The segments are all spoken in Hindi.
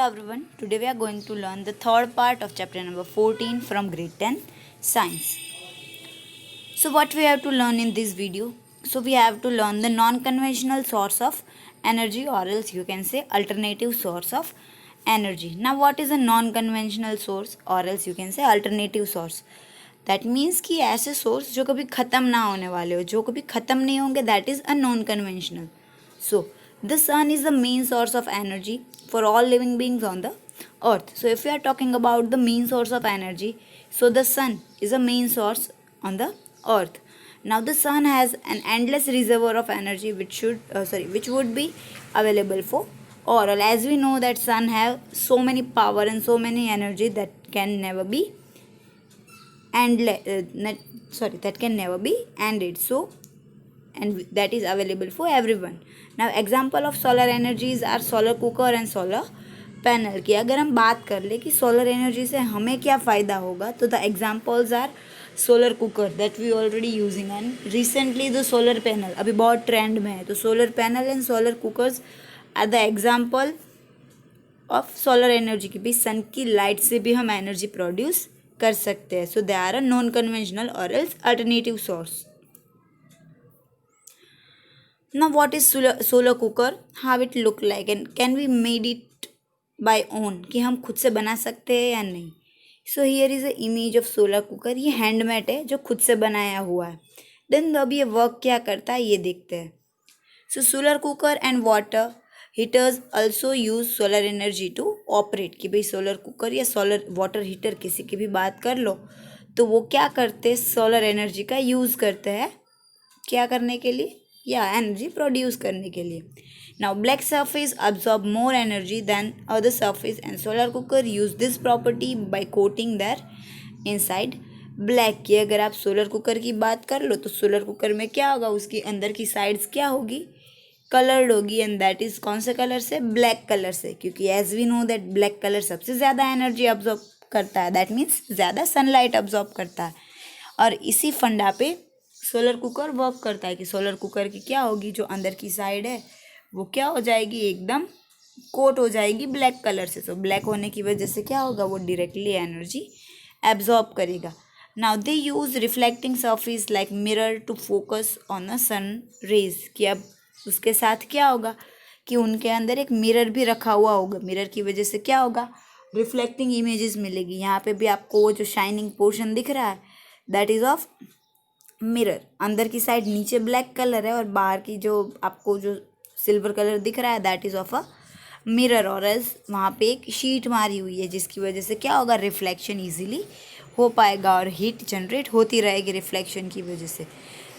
Hello everyone, today we are going to learn the third part of chapter number 14 from grade 10 science. So what we have to learn in this video? So we have to learn the non-conventional source of energy, or else you can say alternative source of energy. Now what is a non-conventional source, or else you can say alternative source? That means कि ऐसे सोर्स जो कभी ख़त्म ना होने वाले हो, जो कभी ख़त्म नहीं होंगे, that is a non conventional. So the sun is the main source of energy for all living beings on the earth. So if we are talking about the main source of energy, so the sun is a main source on the earth. Now the sun has an endless reservoir of energy which would be available for all. As we know that sun have so many power and so many energy that can never be that can never be ended. So and that is available for everyone. Now example of solar energies are solar cooker and solar panel की अगर हम बात कर ले कि सोलर एनर्जी से हमें क्या फ़ायदा होगा, तो the examples are solar cooker that we already using, and recently the solar panel अभी बहुत ट्रेंड में है. तो solar panel and solar cookers are the example of solar energy की भी सन की लाइट से भी हम एनर्जी प्रोड्यूस कर सकते हैं. So they are a non conventional or else alternative source. Now what is solar cooker, how it look like, and can we made it by own, कि हम खुद से बना सकते हैं या नहीं. So here is a image of solar cooker. ये हैंडमेड है जो खुद से बनाया हुआ है. देन अब ये वर्क क्या करता है ये देखते हैं. So solar cooker and water heaters also use solar energy to operate. कि भाई सोलर कुकर या सोलर वाटर हीटर किसी की भी बात कर लो, तो वो क्या करते, सोलर एनर्जी का यूज़ करते हैं क्या करने के लिए, या एनर्जी प्रोड्यूस करने के लिए. Now black surface absorb more energy than other surface and solar cooker use this property by coating their inside black. की अगर आप सोलर कुकर की बात कर लो, तो सोलर कुकर में क्या होगा, उसकी अंदर की साइड्स क्या होगी, कलर्ड होगी, एंड दैट इज़ कौन से कलर से, ब्लैक कलर से. क्योंकि as we know that black colour सबसे ज़्यादा एनर्जी अब्जॉर्ब करता है, दैट मीन्स ज़्यादा सनलाइट अब्जॉर्ब करता है. और इसी फंडा पे सोलर कुकर वर्क करता है कि सोलर कुकर की क्या होगी, जो अंदर की साइड है वो क्या हो जाएगी, एकदम कोट हो जाएगी ब्लैक कलर से. तो ब्लैक होने की वजह से क्या होगा, वो डायरेक्टली एनर्जी एब्जॉर्ब करेगा. Now they use reflecting surface like mirror to focus on a sun rays. कि अब उसके साथ क्या होगा कि उनके अंदर एक मिरर भी रखा हुआ होगा. मिरर की वजह से क्या होगा, रिफ्लेक्टिंग इमेजेस मिलेगी. यहाँ पे भी आपको वो जो शाइनिंग पोर्शन दिख रहा है, दैट इज़ ऑफ मिरर. अंदर की साइड नीचे ब्लैक कलर है और बाहर की जो आपको जो सिल्वर कलर दिख रहा है, that is of a mirror. और एज वहाँ पे एक शीट मारी हुई है जिसकी वजह से क्या होगा, रिफ्लेक्शन इजीली हो पाएगा और हीट जनरेट होती रहेगी रिफ्लेक्शन की वजह से.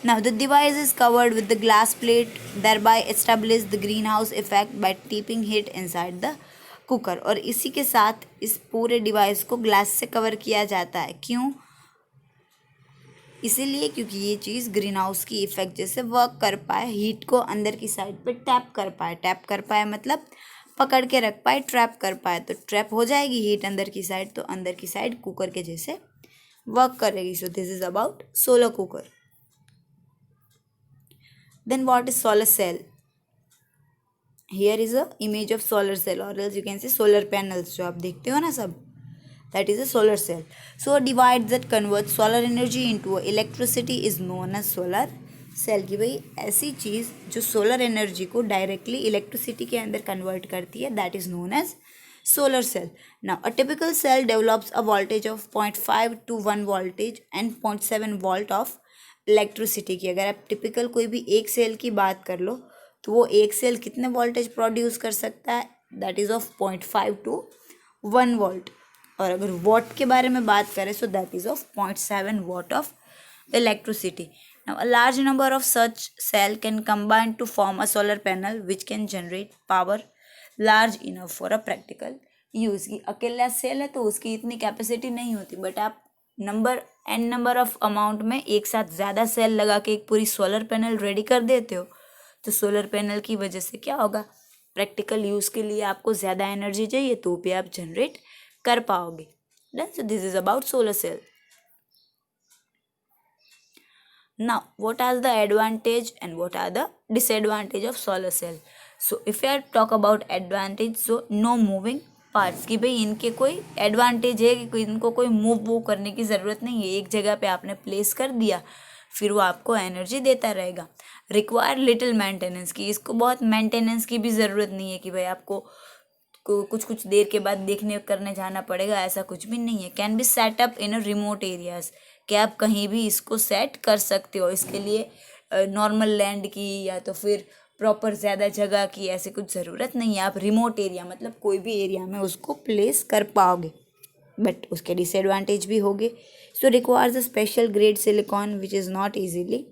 Now the device is covered with the glass plate thereby establish the greenhouse effect by tipping heat inside the cooker. और इसी के साथ इस पूरे डिवाइस को ग्लास से कवर किया जाता है. क्यों, इसीलिए क्योंकि ये चीज़ ग्रीन हाउस की इफेक्ट जैसे वर्क कर पाए, हीट को अंदर की साइड पे टैप कर पाए मतलब पकड़ के रख पाए, ट्रैप कर पाए. तो ट्रैप हो जाएगी हीट अंदर की साइड, तो अंदर की साइड कुकर के जैसे वर्क करेगी. So this is about solar cooker. Then what is solar cell. Here is a image of solar cell, or else you can say solar panels जो आप देखते हो ना सब, that is a solar cell. So a device that converts solar energy into electricity is known as solar cell. कि भाई ऐसी चीज़ जो सोलर एनर्जी को डायरेक्टली इलेक्ट्रिसिटी के अंदर कन्वर्ट करती है, that is known as solar cell. Now a typical cell develops a voltage of 0.5 to 1 voltage and 0.7 volt of electricity. की अगर आप टिपिकल कोई भी एक सेल की बात कर लो, तो वो एक सेल कितने वोल्टेज प्रोड्यूस कर सकता है, that is of 0.5 to 1 volt. और अगर वॉट के बारे में बात करें, so that is of 0.7 watt of electricity. Now a large number of such cell can combine to form a solar panel which can generate power large enough for a practical use. की अकेला सेल है तो उसकी इतनी कैपेसिटी नहीं होती, बट आप नंबर ऑफ अमाउंट में एक साथ ज़्यादा सेल लगा के एक पूरी सोलर पैनल रेडी कर देते हो, तो सोलर पैनल की वजह से क्या होगा, प्रैक्टिकल यूज़ के लिए आपको ज़्यादा एनर्जी चाहिए तो भी आप जनरेट कर पाओगे. So this is about solar cell. Now what are the advantage and what are the disadvantage of solar cell. So if I talk about advantage, so no moving parts कि भाई इनके कोई एडवांटेज है कि इनको कोई मूव करने की ज़रूरत नहीं है, एक जगह पे आपने प्लेस कर दिया फिर वो आपको एनर्जी देता रहेगा। रिक्वायर लिटिल मेंटेनेंस की, इसको बहुत मेंटेनेंस की भी ज़रूरत नहीं है कि भाई आपको कुछ कुछ देर के बाद देखने करने जाना पड़ेगा, ऐसा कुछ भी नहीं है। Can be set up in a remote areas, कि आप कहीं भी इसको सेट कर सकते हो। इसके लिए नॉर्मल लैंड की या तो फिर प्रॉपर ज़्यादा जगह की ऐसे कुछ ज़रूरत नहीं है। आप रिमोट एरिया मतलब कोई भी एरिया में उसको प्लेस कर पाओगे, बट उसके डिसएडवांटेज भी होंगे। So requires a special grade silicon which is not easily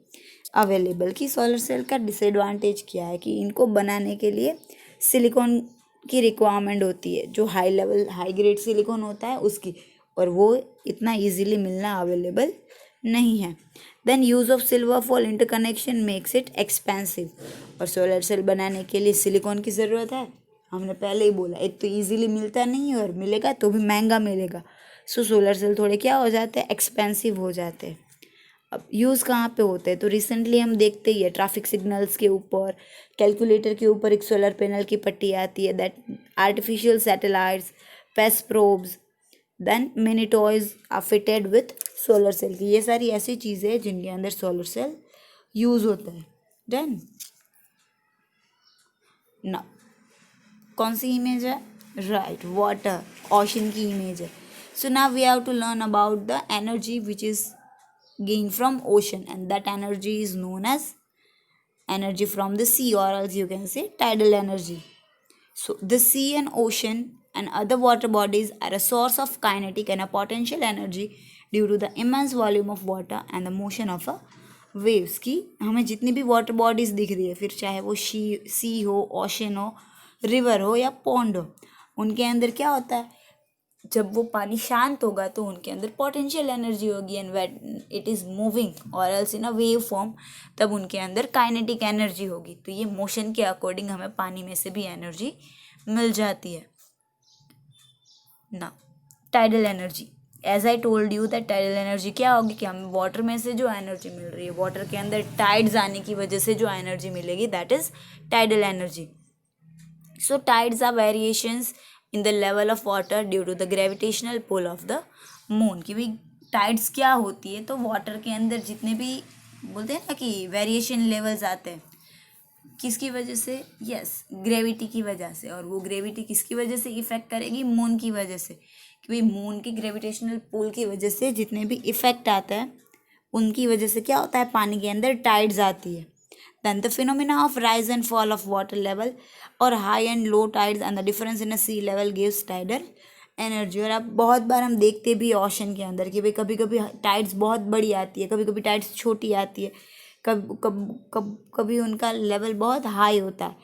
available. कि सोलर सेल का डिसएडवांटेज क्या है कि इनको बनाने के लिए सिलिकॉन की रिक्वायरमेंट होती है, जो high level high grade silicone होता है उसकी, और वो इतना इजीली मिलना अवेलेबल नहीं है। Then use of silver fall interconnection makes it expensive, और सोलर सेल बनाने के लिए सिलिकॉन की ज़रूरत है। हमने पहले ही बोला, एक तो इजीली मिलता नहीं है और मिलेगा तो भी महंगा मिलेगा। सो सोलर सेल थोड़े क्या हो जाते हैं, एक्सपेंसिव हो जाते हैं। अब यूज़ कहाँ पे होते हैं, तो रिसेंटली हम देखते ही है ट्रैफिक सिग्नल्स के ऊपर, कैलकुलेटर के ऊपर एक सोलर पैनल की पट्टी आती है, that artificial satellites, space probes, then mini toys are fitted with solar cell की। ये सारी ऐसी चीज़ें हैं जिनके अंदर सोलर सेल यूज़ होता है। देन ना कौन सी इमेज है, राइट, वाटर, ओशन की इमेज है। So now we have to learn about the energy which is gained from ocean, and that energy is known as energy from the sea, or else you can say tidal energy. So the sea and ocean and other water bodies are a source of kinetic and a potential energy due to the immense volume of water and the motion of a waves। की हमें जितनी भी वाटर बॉडीज दिख रही है, फिर चाहे वो सी हो, ओशन हो, रिवर हो या पॉन्ड हो, उनके अंदर क्या होता है, जब वो पानी शांत होगा तो उनके अंदर पोटेंशियल एनर्जी होगी, and when it is moving or else in a wave form तब उनके अंदर काइनेटिक एनर्जी होगी। तो ये मोशन के अकॉर्डिंग हमें पानी में से भी एनर्जी मिल जाती है ना। Tidal energy, as I told you that tidal energy क्या होगी कि हमें वाटर में से जो एनर्जी मिल रही है, वाटर के अंदर टाइड्स आने की वजह से जो एनर्जी मिलेगी, that is tidal energy. So tides are variations in the level of water due to the gravitational pull of the moon. कि भाई टाइड्स क्या होती है, तो वाटर के अंदर जितने भी बोलते हैं ना कि वेरिएशन लेवल्स आते हैं, किसकी वजह से, यस, ग्रेविटी की वजह से। और वो ग्रेविटी किसकी वजह से इफेक्ट करेगी, मून की वजह से। कि भाई मून की ग्रेविटेशनल पुल की वजह से जितने भी इफेक्ट आता है उनकी वजह से क्या होता है, पानी के अंदर टाइड्स आती है। Then the phenomena of rise and fall of water level or high and low tides and the difference in a sea level gives tidal energy. और अब बहुत बार हम देखते भी ओशन के अंदर कि भाई कभी कभी टाइड्स बहुत बड़ी आती है, कभी कभी टाइड्स छोटी आती है, कभी उनका लेवल बहुत हाई होता है।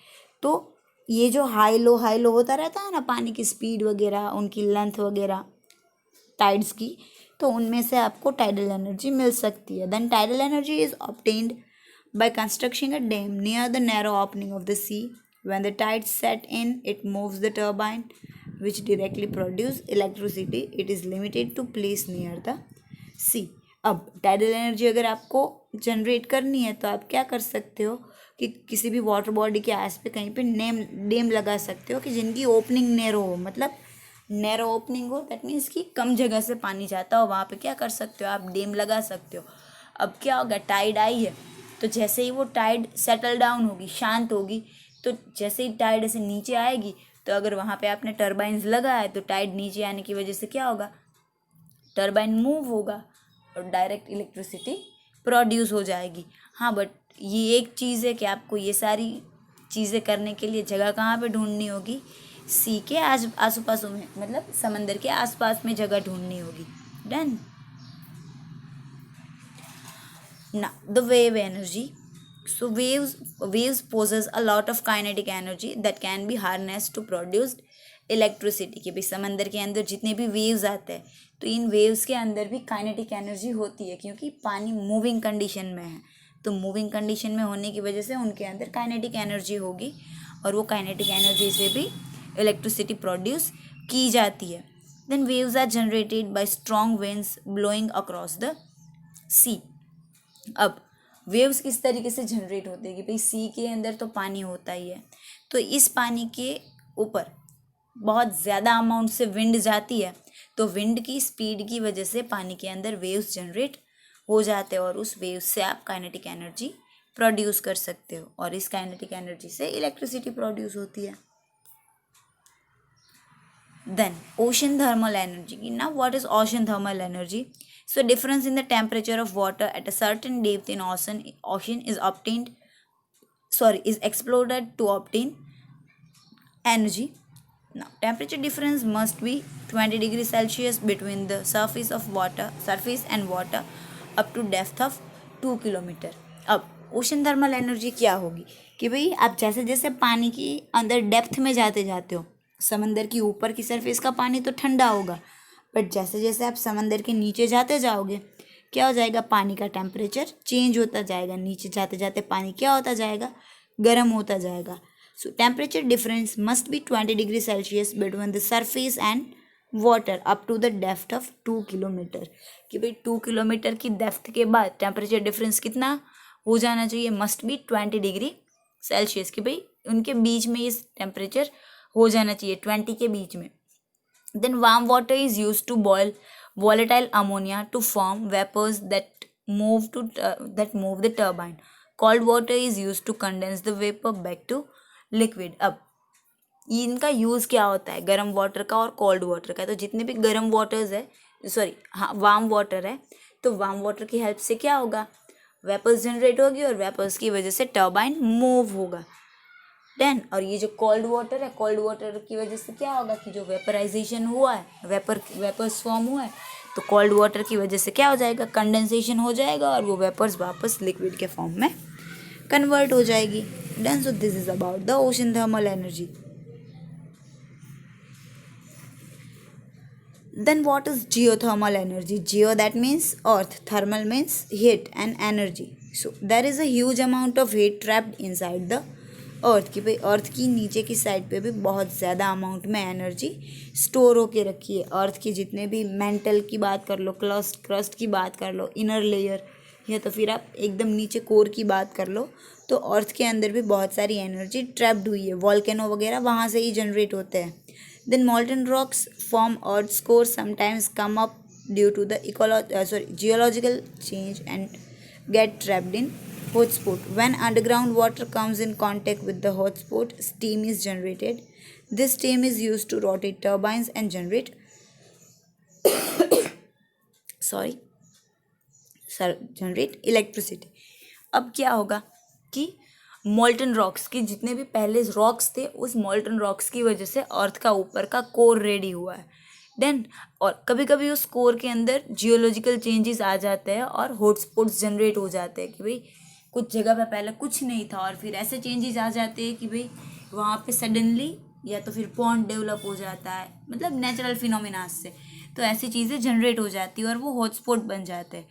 तो ये जो हाई लो होता रहता है ना, पानी की स्पीड वगैरह, उनकी लेंथ वगैरह टाइड्स की, तो उनमें से आपको टाइडल एनर्जी मिल सकती है। Then tidal energy is obtained by constructing a dam near the narrow opening of the sea. When the tides set in, it moves the turbine which directly produce electricity. It is limited to place near the sea. अब टाइडल एनर्जी अगर आपको जनरेट करनी है तो आप क्या कर सकते हो कि किसी भी वाटर बॉडी के आस पे कहीं पे डेम लगा सकते हो कि जिनकी ओपनिंग नैरो हो, मतलब नैरो ओपनिंग हो, दैट मीन्स कि कम जगह से पानी जाता हो, वहाँ पे क्या कर सकते हो, आप डेम लगा सकते हो। अब क्या होगा, टाइड आई है तो जैसे ही वो टाइड सेटल डाउन होगी, शांत होगी, तो जैसे ही टाइड ऐसे नीचे आएगी, तो अगर वहाँ पे आपने टर्बाइन्स लगा है तो टाइड नीचे आने की वजह से क्या होगा, टर्बाइन मूव होगा और डायरेक्ट इलेक्ट्रिसिटी प्रोड्यूस हो जाएगी। हाँ, बट ये एक चीज़ है कि आपको ये सारी चीज़ें करने के लिए जगह कहाँ पे ढूंढनी होगी, सी के आस पासों में, मतलब समंदर के आसपास में जगह ढूंढनी होगी। Done. Now, the wave energy. So waves possess a lot of kinetic energy that can be harnessed to produce electricity. कि भाई समंदर के अंदर जितने भी वेव्स आते हैं तो इन वेव्स के अंदर भी काइनेटिक एनर्जी होती है, क्योंकि पानी मूविंग कंडीशन में है। तो मूविंग कंडीशन में होने की वजह से उनके अंदर काइनेटिक एनर्जी होगी, और वो काइनेटिक एनर्जी से भी इलेक्ट्रिसिटी प्रोड्यूस की जाती है। Then waves are generated by strong winds blowing across the sea. अब वेव्स किस तरीके से जनरेट होते हैं कि भाई सी के अंदर तो पानी होता ही है, तो इस पानी के ऊपर बहुत ज़्यादा अमाउंट से विंड जाती है तो विंड की स्पीड की वजह से पानी के अंदर वेव्स जनरेट हो जाते हैं और उस वेव से आप काइनेटिक एनर्जी प्रोड्यूस कर सकते हो और इस काइनेटिक एनर्जी से इलेक्ट्रिसिटी प्रोड्यूस होती है. Then ocean thermal energy. Now what is ocean thermal energy? So difference in the temperature of water at a certain depth in ocean is exploded to obtain energy. Now temperature difference must be 20 degrees Celsius between the surface and water up to depth of 2 kilometre. अब ओशन थर्मल एनर्जी क्या होगी कि भाई आप जैसे जैसे पानी की अंदर डेप्थ में जाते जाते हो, समंदर की ऊपर की सरफेस का पानी तो ठंडा होगा, बट जैसे जैसे आप समंदर के नीचे जाते जाओगे क्या हो जाएगा, पानी का टेम्परेचर चेंज होता जाएगा. नीचे जाते जाते पानी क्या होता जाएगा, गर्म होता जाएगा. So temperature difference must be 20 degree Celsius between the surface and water up to the depth of 2 kilometre. कि भाई 2 किलोमीटर की डेप्थ के बाद टेम्परेचर डिफरेंस कितना हो जाना चाहिए, मस्ट बी 20 डिग्री सेल्सियस. कि भाई उनके बीच में इस टेम्परेचर हो जाना चाहिए 20 के बीच में. Then warm water is use to boil volatile ammonia to form vapors that move the turbine. Cold water is used to condense the vapor back to liquid. अब इनका यूज़ क्या होता है, गर्म वाटर का और कोल्ड वाटर का. तो जितने भी गर्म वाटर्स है वार्म वाटर है, तो वार्म वाटर की हेल्प से क्या होगा, वेपर्स जनरेट होगी और वेपर्स की वजह से टर्बाइन मूव होगा. देन और ये जो कोल्ड वाटर है, कोल्ड वाटर की वजह से क्या होगा कि जो वेपराइजेशन हुआ है, वेपर्स फॉर्म हुआ है, तो कोल्ड वाटर की वजह से क्या हो जाएगा, कंडेंसेशन हो जाएगा और वो वेपर्स वापस लिक्विड के फॉर्म में कन्वर्ट हो जाएगी. Then so this is about the ocean thermal energy. Then what is geothermal energy? Geo, that means earth, thermal means heat and energy. So there is a huge amount of heat trapped inside the अर्थ की. भाई अर्थ की नीचे की साइड पे भी बहुत ज़्यादा अमाउंट में एनर्जी स्टोर होके रखी है. अर्थ की जितने भी मेंटल की बात कर लो, क्रस्ट की बात कर लो, इनर लेयर, या तो फिर आप एकदम नीचे कोर की बात कर लो, तो अर्थ के अंदर भी बहुत सारी एनर्जी ट्रैप्ड हुई है. वॉल्केनो वगैरह वहाँ से ही जनरेट होते हैं. Then molten rocks form earth's core sometimes come up due to the geological change and get trapped in hot spot. When underground water comes in contact with the hot spot, steam is generated. This steam is used to rotate turbines and generate electricity. अब क्या होगा कि मॉल्टन रॉक्स की जितने भी पहले रॉक्स थे, उस मॉल्टन रॉक्स की वजह से अर्थ का ऊपर का कोर रेडी हुआ है. देन और कभी कभी उस कोर के अंदर जियोलॉजिकल चेंजेस आ जाते हैं और हॉटस्पॉट्स जनरेट हो जाते हैं कि भाई कुछ जगह पे पहले कुछ नहीं था और फिर ऐसे चेंजेस आ जाते हैं कि भाई वहाँ पे सडनली या तो फिर पॉन्ड डेवलप हो जाता है, मतलब नेचुरल फिनोमिना से, तो ऐसी चीज़ें जनरेट हो जाती है और वो हॉटस्पॉट बन जाते हैं.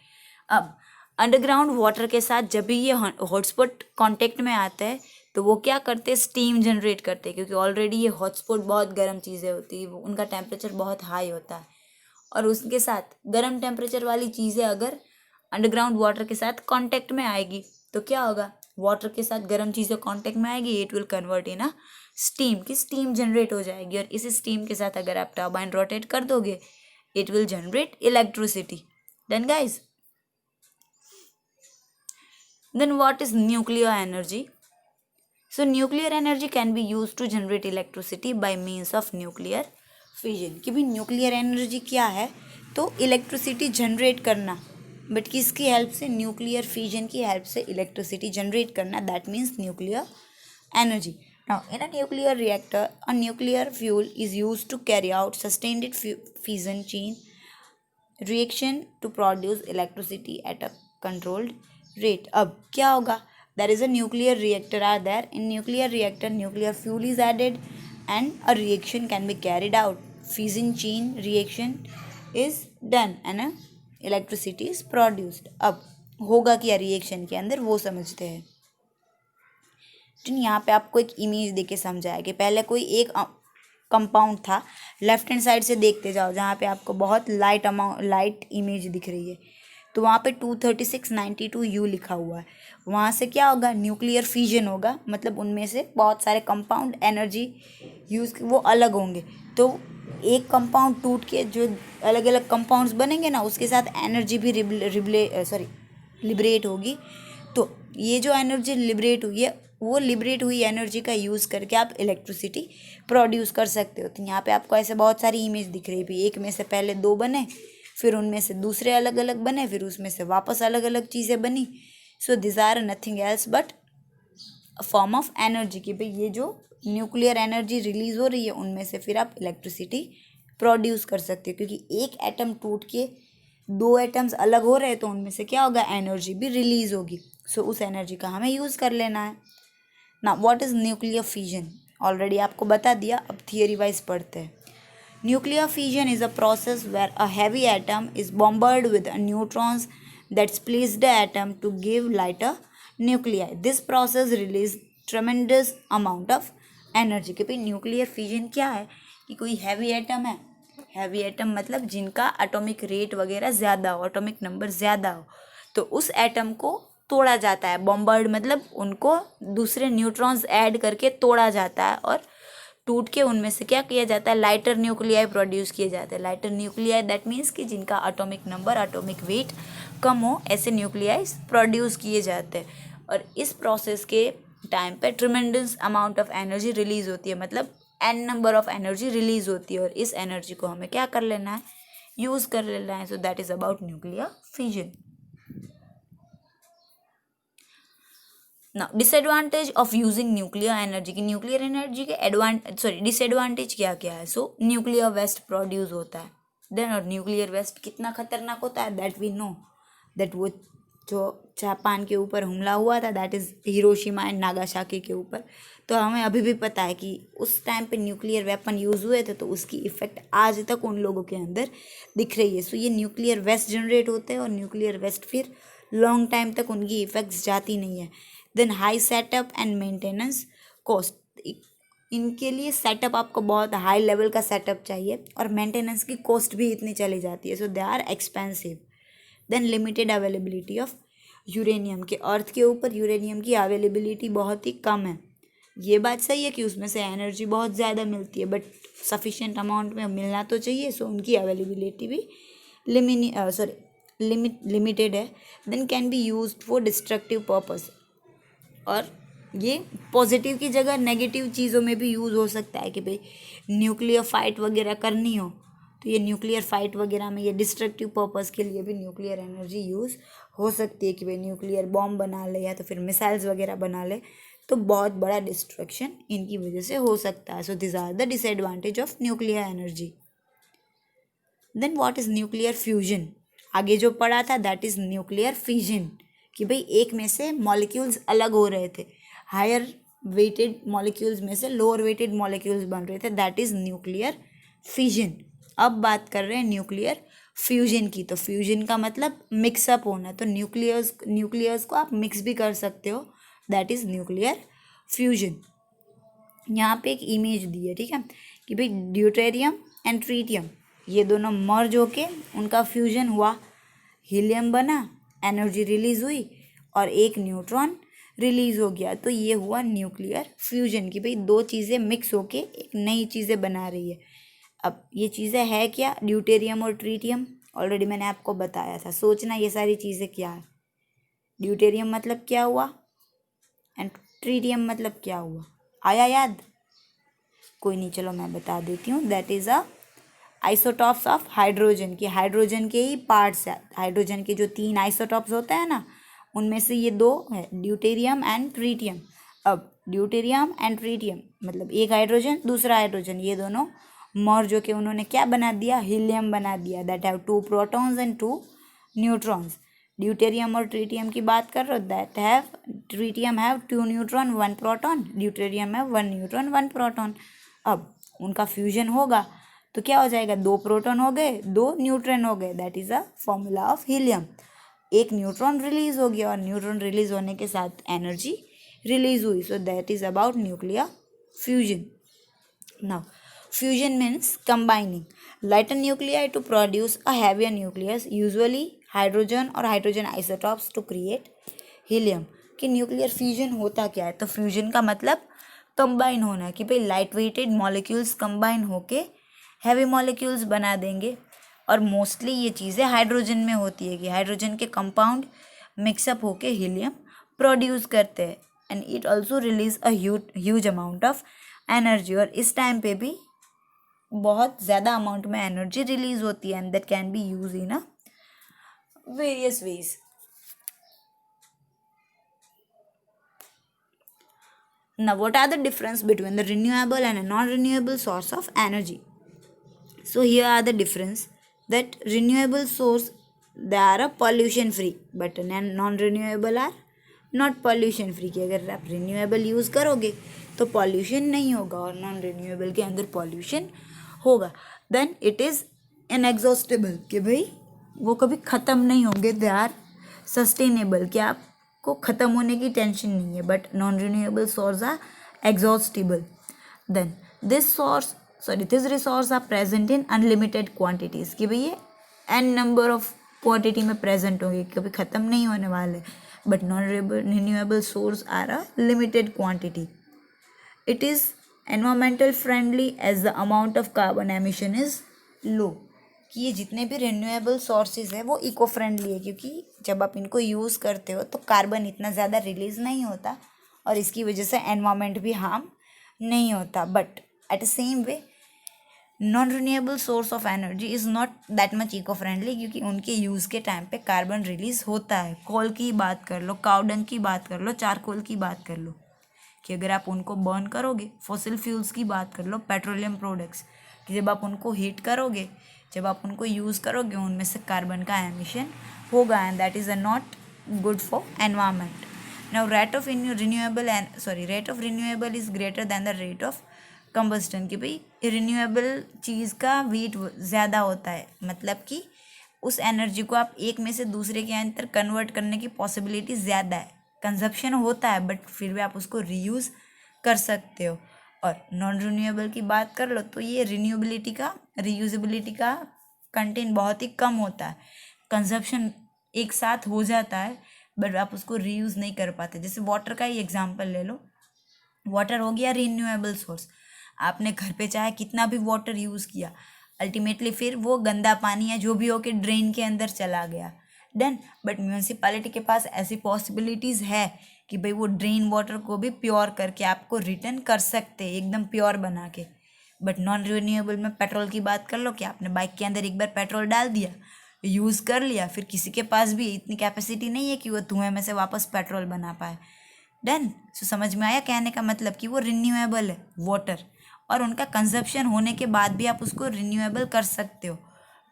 अब अंडरग्राउंड वाटर के साथ जब भी ये हॉटस्पॉट कांटेक्ट में आता है तो वो क्या करते हैं, स्टीम जनरेट करते हैं, क्योंकि ऑलरेडी ये हॉटस्पॉट बहुत गर्म चीज़ें होती है, उनका टेम्परेचर बहुत हाई होता है. और उसके साथ गर्म टेम्परेचर वाली चीज़ें अगर अंडरग्राउंड वाटर के साथ कांटेक्ट में आएगी तो क्या होगा, वाटर के साथ गर्म चीज़ें कांटेक्ट में आएगी, it will convert in steam, की स्टीम जनरेट हो जाएगी. और इस स्टीम के साथ अगर आप टर्बाइन रोटेट कर दोगे, it will generate electricity. Then guys, then what is nuclear energy? So nuclear energy can be used to generate electricity by means of nuclear fission. कि भी न्यूक्लियर एनर्जी क्या है, तो इलेक्ट्रिसिटी जनरेट करना, बट किसकी हेल्प से, न्यूक्लियर फिजन की हेल्प से इलेक्ट्रिसिटी जनरेट करना, that means nuclear energy. Now in a nuclear reactor, a nuclear fuel is used to carry out sustained fission chain reaction to produce electricity at a controlled rate. अब क्या होगा, there is a nuclear reactor are there. In nuclear reactor, nuclear fuel is added and a reaction can be carried out. Fission chain reaction is done and electricity is produced. अब होगा क्या रिएक्शन के अंदर, वो समझते हैं. तो यहाँ पे आपको एक इमेज देके समझाया कि पहले कोई एक कंपाउंड था, लेफ्ट हैंड साइड से देखते जाओ जहाँ पे आपको बहुत लाइट इमेज दिख रही है. तो वहाँ पे 23692 लिखा हुआ है, वहाँ से क्या होगा, न्यूक्लियर फिजन होगा, मतलब उनमें से बहुत सारे कंपाउंड एनर्जी यूज वो अलग होंगे। तो एक कंपाउंड टूट के जो अलग अलग कंपाउंड्स बनेंगे ना, उसके साथ एनर्जी भी लिबरेट होगी। तो ये जो एनर्जी लिबरेट हुई है, वो लिबरेट हुई एनर्जी का यूज़ करके आप इलेक्ट्रिसिटी प्रोड्यूस कर सकते हो। तो यहाँ पे आपको ऐसे बहुत सारी इमेज दिख रही है, एक में से पहले दो बने, फिर उनमें से दूसरे अलग अलग बने, फिर उसमें से वापस अलग अलग चीज़ें बनी। So this are nothing else but form of energy, कि भाई ये जो न्यूक्लियर एनर्जी रिलीज हो रही है उनमें से फिर आप इलेक्ट्रिसिटी प्रोड्यूस कर सकते हो, क्योंकि एक एटम टूट के दो एटम्स अलग हो रहे हैं तो उनमें से क्या होगा, एनर्जी भी रिलीज होगी। सो उस एनर्जी का हमें यूज़ कर लेना है ना। What is nuclear fission, already आपको बता दिया, अब थियरी वाइज पढ़ते हैं। Nuclear fission is a process where a heavy atom is bombarded with neutrons that splits the atom to give lighter nuclei. This process release tremendous amount of energy। कि भाई न्यूक्लियर फिजन क्या है, कि कोई हैवी एटम है, हैवी एटम मतलब जिनका एटॉमिक रेट वगैरह ज़्यादा हो, एटॉमिक नंबर ज़्यादा हो, तो उस एटम को तोड़ा जाता है। बॉम्बर्ड मतलब उनको दूसरे न्यूट्रॉन्स ऐड करके तोड़ा जाता है और टूट के उनमें से क्या किया जाता है, लाइटर न्यूक्लियाई प्रोड्यूस किए जाते हैं। लाइटर न्यूक्लियाई दैट मीन्स कि जिनका एटॉमिक नंबर, एटॉमिक वेट कम हो, ऐसे न्यूक्लियाई प्रोड्यूस किए जाते हैं। और इस प्रोसेस के टाइम पे tremendous amount of energy release होती है, मतलब n number of energy release होती है, और इस एनर्जी को हमें क्या कर लेना है, यूज़ कर लेना है। So that is about nuclear fission. ना disadvantage of using nuclear energy, की न्यूक्लियर एनर्जी के डिसएडवांटेज क्या क्या है। सो न्यूक्लियर वेस्ट प्रोड्यूस होता है देन, और न्यूक्लियर वेस्ट कितना खतरनाक होता है दैट वी नो, दैट वो जो जापान के ऊपर हमला हुआ था, that is Hiroshima and Nagasaki के ऊपर, तो हमें अभी भी पता है कि उस टाइम पे न्यूक्लियर वेपन यूज़ हुए थे, तो उसकी इफ़ेक्ट आज तक उन लोगों के अंदर दिख रही है। सो ये न्यूक्लियर वेस्ट जनरेट होते हैं, और न्यूक्लियर वेस्ट फिर लॉन्ग टाइम तक उनकी इफ़ेक्ट्स जाती नहीं है। Then high setup and maintenance cost, इनके लिए सेटअप आपको बहुत हाई लेवल का सेटअप चाहिए, और मेंटेनेंस की कॉस्ट भी इतनी चली जाती है। So they are expensive. Then limited availability of uranium, के अर्थ के ऊपर यूरेनियम की अवेलेबिलिटी बहुत ही कम है। ये बात सही है कि उसमें से एनर्जी बहुत ज़्यादा मिलती है, बट सफिशिएंट अमाउंट में मिलना तो चाहिए। सो उनकी अवेलेबिलिटी भी लिमिटेड है। Then can be used for destructive purpose, और ये पॉजिटिव की जगह नेगेटिव चीज़ों में भी यूज़ हो सकता है, कि भाई न्यूक्लियर फाइट वगैरह करनी हो, तो ये न्यूक्लियर फाइट वगैरह में ये डिस्ट्रक्टिव पर्पस के लिए भी न्यूक्लियर एनर्जी यूज़ हो सकती है, कि भाई न्यूक्लियर बॉम्ब बना ले या तो फिर मिसाइल्स वगैरह बना ले, तो बहुत बड़ा डिस्ट्रक्शन इनकी वजह से हो सकता है। So this are the disadvantage of nuclear energy. Then what is nuclear fusion, आगे जो पढ़ा था दैट इज़ न्यूक्लियर फिजन, कि भाई एक में से मॉलिक्यूल्स अलग हो रहे थे, हायर वेटेड मॉलिक्यूल्स में से लोअर वेटेड मॉलिक्यूल्स बन रहे थे, दैट इज़ न्यूक्लियर फिजन। अब बात कर रहे हैं न्यूक्लियर फ्यूजन की। तो फ्यूजन का मतलब मिक्सअप होना, तो न्यूक्लियर्स को आप मिक्स भी कर सकते हो, दैट इज़ न्यूक्लियर फ्यूजन। यहाँ पे एक इमेज दी है, ठीक है, कि भाई ड्यूटेरियम एंड ट्रीटियम ये दोनों मर्ज होके उनका फ्यूजन हुआ, हीलियम बना, एनर्जी रिलीज हुई, और एक न्यूट्रॉन रिलीज हो गया, तो ये हुआ न्यूक्लियर फ्यूजन, की भाई दो चीज़ें मिक्स होके एक नई चीज़ें बना रही है। अब ये चीज़ें है क्या, ड्यूटेरियम और ट्रीटियम, ऑलरेडी मैंने आपको बताया था। सोचना ये सारी चीज़ें क्या है, ड्यूटेरियम मतलब क्या हुआ एंड ट्रीटियम मतलब क्या हुआ, आया याद? कोई नहीं, चलो मैं बता देती हूँ। That is a isotopes of hydrogen, की हाइड्रोजन के ही पार्ट्स है। हाइड्रोजन के जो 3 आइसोटॉप्स होते हैं ना, उनमें से ये 2 है, ड्यूटेरियम एंड ट्रीटियम। अब ड्यूटेरियम एंड ट्रीटियम मतलब एक हाइड्रोजन दूसरा हाइड्रोजन, ये दोनों मर्ज होके उन्होंने क्या बना दिया, हीलियम बना दिया, that have 2 protons and 2 neutrons. Deuterium और ट्रीटियम की बात कर रहे हो, that have tritium have 2 neutron 1 proton, deuterium have 1 neutron 1 proton. अब उनका फ्यूजन होगा तो क्या हो जाएगा, 2 प्रोटॉन हो गए 2 न्यूट्रॉन हो गए, that is a formula of helium. एक न्यूट्रॉन रिलीज हो गया, और न्यूट्रॉन रिलीज होने के साथ एनर्जी रिलीज हुई। So that is about nuclear fusion. Now fusion means combining lighter nuclei to produce a heavier nucleus, usually hydrogen और hydrogen isotopes to create helium. कि न्यूक्लियर फ्यूजन होता क्या है, तो फ्यूजन का मतलब कंबाइन होना, कि भाई लाइट वेटेड मॉलिक्यूल्स कंबाइन होके हैवी मॉलिक्यूल्स बना देंगे। और मोस्टली ये चीज़ें हाइड्रोजन में होती है कि हाइड्रोजन के कंपाउंड मिक्सअप होके हीलियम प्रोड्यूस करते हैं। And it also release a huge amount of energy, और इस टाइम पे भी बहुत ज़्यादा अमाउंट में एनर्जी रिलीज होती है, and that can be use in a various ways. Now, what are the difference between the renewable and a non-renewable source of energy? So here are the difference, that renewable source, they are a pollution free, but non-renewable are not pollution free। कि अगर आप renewable यूज़ करोगे तो pollution नहीं होगा, और non-renewable के अंदर pollution होगा। Then it is inexhaustible, कि भाई वो कभी ख़त्म नहीं होंगे। दे आर सस्टेनेबल, कि आपको ख़त्म होने की टेंशन नहीं है। But non renewable source are exhaustible. Then this resource are present in unlimited quantities, कि भाई ये एन नंबर ऑफ क्वांटिटी में प्रेजेंट होंगे, कभी ख़त्म नहीं होने वाले। But non renewable source are a limited quantity. It is environmental friendly as the amount of carbon emission is low. कि ये जितने भी रिन्यूएबल सोर्सेज है वो इको फ्रेंडली है, क्योंकि जब आप इनको यूज़ करते हो तो कार्बन इतना ज़्यादा रिलीज़ नहीं होता, और इसकी वजह से एनवायरमेंट भी हार्म नहीं होता। But at the same way non renewable source of energy is not that much eco friendly, क्योंकि उनके यूज़ के टाइम पे कार्बन रिलीज़ होता है। कोल की बात कर लो, काउडंग की बात कर लो, चारकोल की बात कर लो, कि अगर आप उनको बर्न करोगे, फॉसिल फ्यूल्स की बात कर लो, पेट्रोलियम प्रोडक्ट्स, कि जब आप उनको हीट करोगे, जब आप उनको यूज़ करोगे, उनमें से कार्बन का एमिशन होगा, and that is a not good for environment. Now rate of renewable is greater than the rate of combustion. कि भाई रिन्यूएबल चीज़ का वेट ज़्यादा होता है, मतलब कि उस एनर्जी को आप एक में से दूसरे के अंदर कन्वर्ट करने की पॉसिबिलिटी ज़्यादा है। कंजप्शन होता है बट फिर भी आप उसको रीयूज़ कर सकते हो। और नॉन रिन्यूएबल की बात कर लो तो ये रीयूजेबिलिटी का कंटेंट बहुत ही कम होता है। कंजप्शन एक साथ हो जाता है बट आप उसको रीयूज़ नहीं कर पाते। जैसे वाटर का ही एग्जांपल ले लो, वाटर हो गया रिन्यूएबल सोर्स। आपने घर पे चाहे कितना भी वाटर यूज़ किया, अल्टीमेटली फिर वो गंदा पानी या जो भी हो के ड्रेन के अंदर चला गया, डन। बट म्यूनसिपैलिटी के पास ऐसी पॉसिबिलिटीज़ है कि भाई वो ड्रेन वाटर को भी प्योर करके आपको रिटर्न कर सकते हैं, एकदम प्योर बना के। बट नॉन रिन्यूएबल में पेट्रोल की बात कर लो कि आपने बाइक के अंदर एक बार पेट्रोल डाल दिया, यूज़ कर लिया, फिर किसी के पास भी इतनी कैपेसिटी नहीं है कि वो धुएं में से वापस पेट्रोल बना पाए, डन। सो समझ में आया कहने का मतलब कि वो रिन्यूएबल है वाटर, और उनका कंजप्शन होने के बाद भी आप उसको रिन्यूएबल कर सकते हो।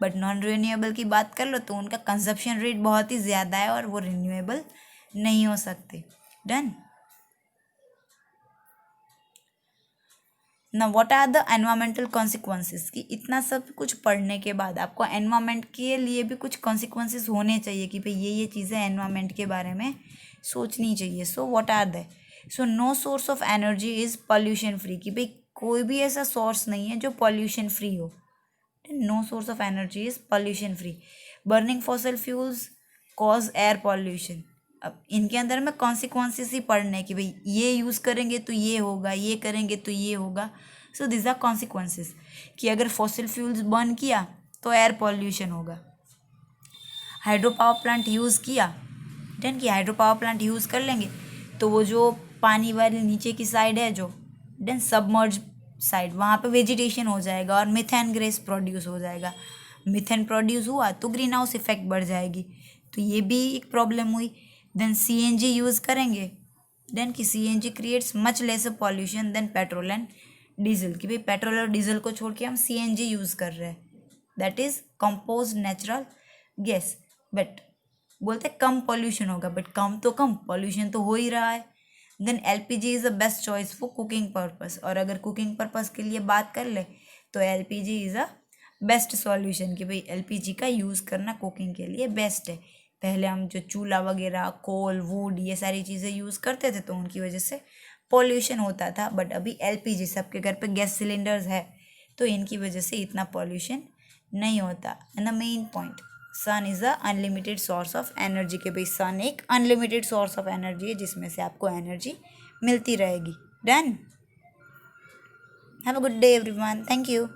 बट नॉन रिन्यूएबल की बात कर लो तो उनका कंजप्शन रेट बहुत ही ज़्यादा है और वो रिन्यूएबल नहीं हो सकते, डन। ना what are the environmental consequences, कि इतना सब कुछ पढ़ने के बाद आपको एनवायरमेंट के लिए भी कुछ कॉन्सिक्वेंसेस होने चाहिए कि भाई ये चीज़ें एनवायरमेंट के बारे में सोचनी चाहिए। So what are the so no source of energy is pollution free, कि भाई कोई भी ऐसा सोर्स नहीं है जो पॉल्यूशन फ्री हो। No source of energy is pollution free. Burning fossil fuels cause air pollution. अब इनके अंदर में कॉन्सिक्वेंसेस ही पढ़ने कि भाई ये यूज़ करेंगे तो ये होगा, ये करेंगे तो ये होगा। सो दिस आर कॉन्सिक्वेंसेस कि अगर फॉसिल फ्यूल्स बर्न किया तो एयर पॉल्यूशन होगा। हाइड्रो पावर प्लांट यूज़ किया, डन, कि हाइड्रो पावर प्लांट यूज़ कर लेंगे तो वो जो पानी वाली नीचे की साइड है जो डन सबमर्ज साइड, वहाँ पे वेजिटेशन हो जाएगा और मिथेन गैस प्रोड्यूस हो जाएगा। मिथेन प्रोड्यूस हुआ तो ग्रीन हाउस इफेक्ट बढ़ जाएगी, तो ये भी एक प्रॉब्लम हुई। देन सीएनजी यूज़ करेंगे, देन कि CNG creates much less pollution then petrol and diesel, कि भाई पेट्रोल और डीजल को छोड़ के हम सीएनजी यूज़ कर रहे हैं, that is compose natural gas. But बोलते कम पॉल्यूशन होगा, बट कम पॉल्यूशन तो हो ही रहा है। Then LPG is the best choice for cooking purpose, और अगर कुकिंग पर्पस के लिए बात कर ले तो LPG is a best solution, कि भाई एलपीजी का यूज़ करना कुकिंग के लिए बेस्ट है। पहले हम जो चूल्हा वगैरह, कोल, वुड, ये सारी चीज़ें यूज़ करते थे तो उनकी वजह से पॉल्यूशन होता था, बट अभी एलपीजी सबके घर पे गैस सिलेंडर्स है तो इनकी वजह से इतना पॉल्यूशन नहीं होता। And the main point sun is a unlimited source of energy, के भाई सन एक अनलिमिटेड सोर्स ऑफ एनर्जी है जिसमें से आपको एनर्जी मिलती रहेगी. Done. Have a good day everyone. Thank you.